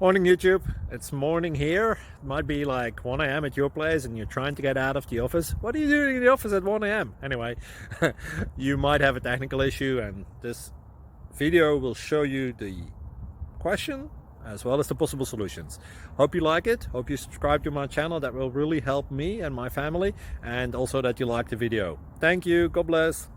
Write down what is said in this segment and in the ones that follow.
Morning YouTube, it's morning here. It might be like 1 a.m. at your place and you're trying to get out of the office. What are you doing in the office at 1 a.m.? Anyway, you might have a technical issue and this video will show you the question as well as the possible solutions. Hope you like it, hope you subscribe to my channel. That will really help me and my family, and also that you like the video. Thank you, God bless.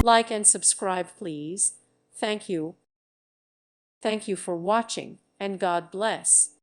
Like and subscribe, please. Thank you. Thank you for watching, and God bless.